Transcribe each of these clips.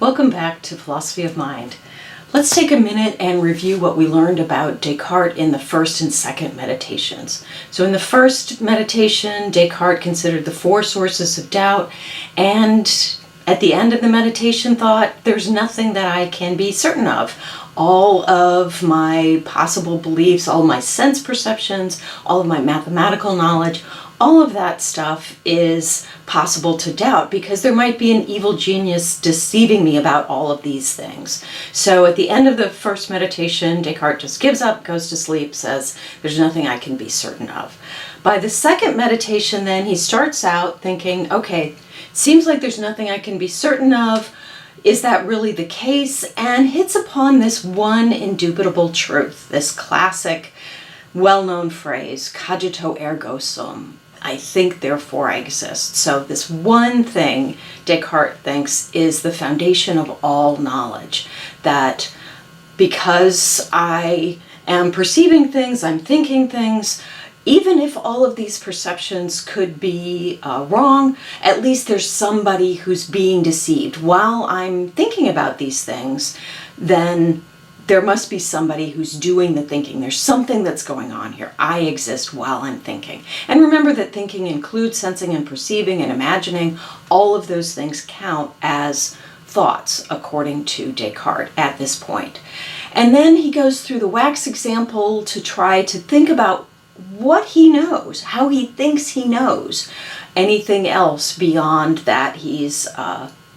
Welcome back to Philosophy of Mind. Let's take a minute and review what we learned about Descartes in the first and second meditations. So in the first meditation, Descartes considered the four sources of doubt, and at the end of the meditation thought, there's nothing that I can be certain of. All of my possible beliefs, all my sense perceptions, all of my mathematical knowledge, all of that stuff is possible to doubt because there might be an evil genius deceiving me about all of these things. So at the end of the first meditation, Descartes just gives up, goes to sleep, says, there's nothing I can be certain of. By the second meditation, then, he starts out thinking, okay, seems like there's nothing I can be certain of. Is that really the case? And hits upon this one indubitable truth, this classic, well-known phrase, cogito ergo sum. I think, therefore I exist. So this one thing Descartes thinks is the foundation of all knowledge, that because I am perceiving things, I'm thinking things, even if all of these perceptions could be wrong, at least there's somebody who's being deceived. While I'm thinking about these things, then there must be somebody who's doing the thinking. There's something that's going on here. I exist while I'm thinking. And remember that thinking includes sensing and perceiving and imagining. All of those things count as thoughts, according to Descartes at this point. And then he goes through the wax example to try to think about what he knows, how he thinks he knows anything else beyond that he's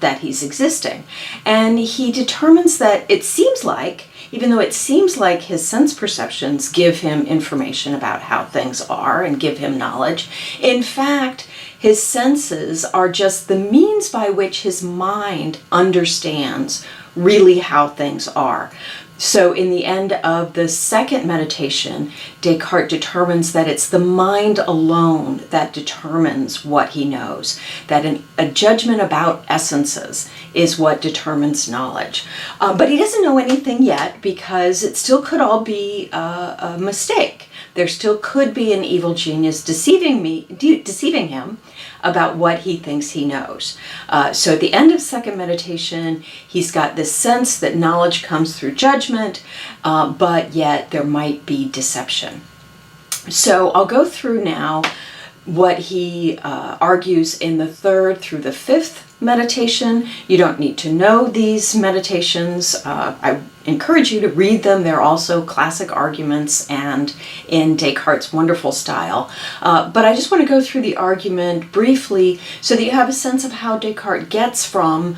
existing. And he determines that it seems like, even though it seems like his sense perceptions give him information about how things are and give him knowledge, in fact, his senses are just the means by which his mind understands really how things are. So in the end of the second meditation, Descartes determines that it's the mind alone that determines what he knows, that a judgment about essences is what determines knowledge. But he doesn't know anything yet because it still could all be a mistake. There still could be an evil genius deceiving him about what he thinks he knows. So at the end of second meditation, he's got this sense that knowledge comes through judgment, but yet there might be deception. So I'll go through now what he argues in the third through the fifth meditation. You don't need to know these meditations. I encourage you to read them. They're also classic arguments and in Descartes' wonderful style. But I just want to go through the argument briefly so that you have a sense of how Descartes gets from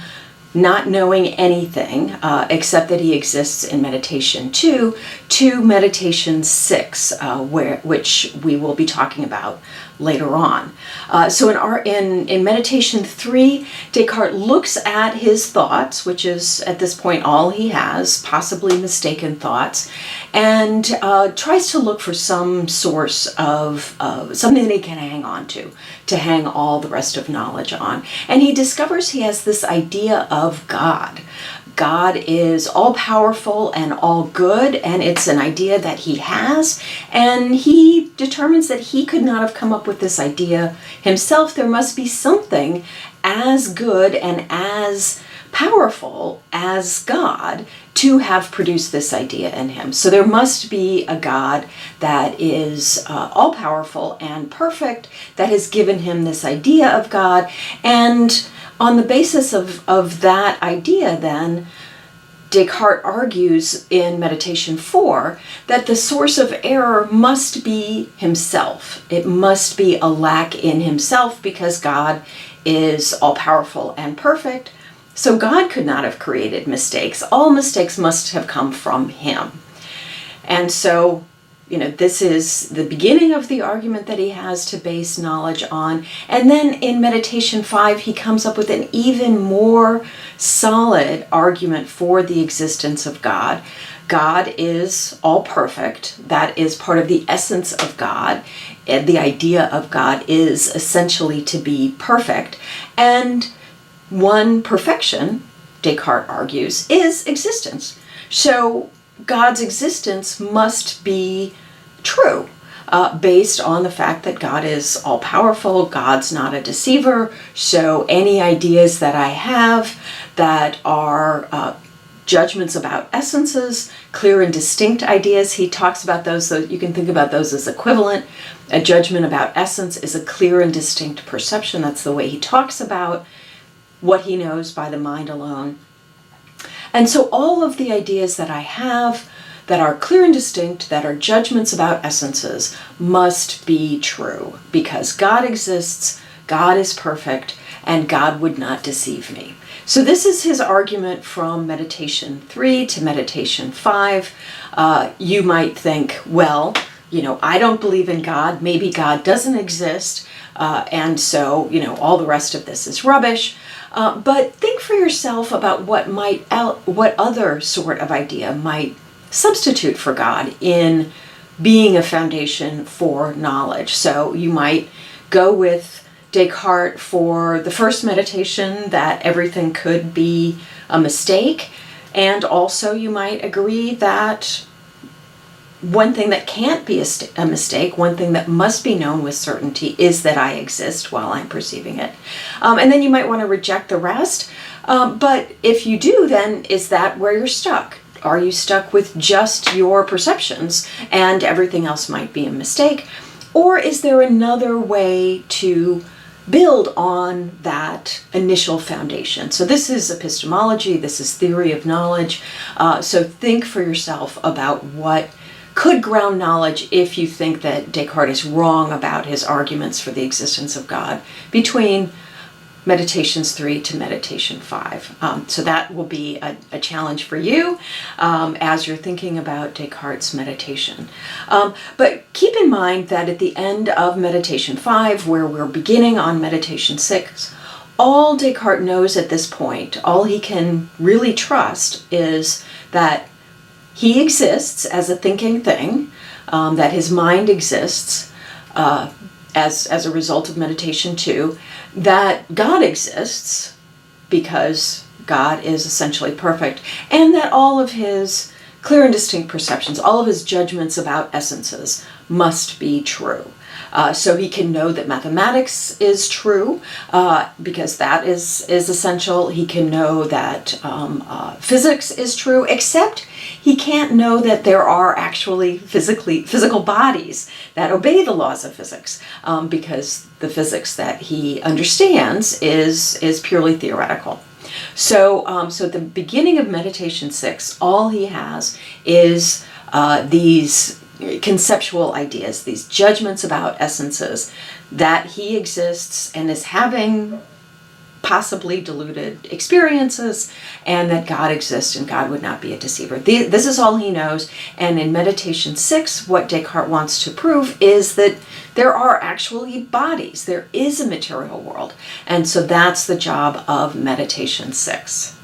not knowing anything except that he exists in meditation 2 to meditation 6, which we will be talking about later on. So in meditation 3, Descartes looks at his thoughts, which is at this point all he has, possibly mistaken thoughts, and tries to look for some source of something that he can hang on to hang all the rest of knowledge on. And he discovers he has this idea of God. God is all-powerful and all-good, and it's an idea that he has, and he determines that he could not have come up with this idea himself. There must be something as good and as powerful as God to have produced this idea in him. So there must be a God that is all-powerful and perfect that has given him this idea of God, and on the basis of that idea, then, Descartes argues in Meditation 4 that the source of error must be himself. It must be a lack in himself because God is all-powerful and perfect. So God could not have created mistakes. All mistakes must have come from him. And so, this is the beginning of the argument that he has to base knowledge on. And then in Meditation 5, he comes up with an even more solid argument for the existence of God. God is all perfect. That is part of the essence of God. And the idea of God is essentially to be perfect. And one perfection, Descartes argues, is existence. So God's existence must be true. based on the fact that God is all-powerful, God's not a deceiver, so any ideas that I have that are judgments about essences, clear and distinct ideas, he talks about those, so you can think about those as equivalent. A judgment about essence is a clear and distinct perception. That's the way he talks about what he knows by the mind alone. And so all of the ideas that I have that are clear and distinct, that are judgments about essences, must be true, because God exists, God is perfect, and God would not deceive me. So this is his argument from Meditation 3 to Meditation 5. You might think, well, I don't believe in God, maybe God doesn't exist, and so, all the rest of this is rubbish. But think for yourself about what other sort of idea might substitute for God in being a foundation for knowledge. So you might go with Descartes for the first meditation, that everything could be a mistake, and also you might agree that one thing that can't be a mistake, one thing that must be known with certainty, is that I exist while I'm perceiving it. And then you might want to reject the rest. But if you do, then is that where you're stuck? Are you stuck with just your perceptions and everything else might be a mistake? Or is there another way to build on that initial foundation? So this is epistemology, this is theory of knowledge. So think for yourself about what could ground knowledge if you think that Descartes is wrong about his arguments for the existence of God between Meditations 3 to Meditation 5. So that will be a challenge for you as you're thinking about Descartes' meditation. But keep in mind that at the end of Meditation 5, where we're beginning on Meditation 6, all Descartes knows at this point, all he can really trust, is that he exists as a thinking thing, that his mind exists as a result of Meditation 2, that God exists because God is essentially perfect, and that all of his clear and distinct perceptions, all of his judgments about essences must be true. So he can know that mathematics is true because that is essential. He can know that physics is true, except he can't know that there are actually physical bodies that obey the laws of physics because the physics that he understands is purely theoretical. So, so at the beginning of Meditation 6, all he has is these conceptual ideas, these judgments about essences, that he exists and is having possibly deluded experiences, and that God exists and God would not be a deceiver. This is all he knows. And in Meditation 6, what Descartes wants to prove is that there are actually bodies. There is a material world. And so that's the job of Meditation 6.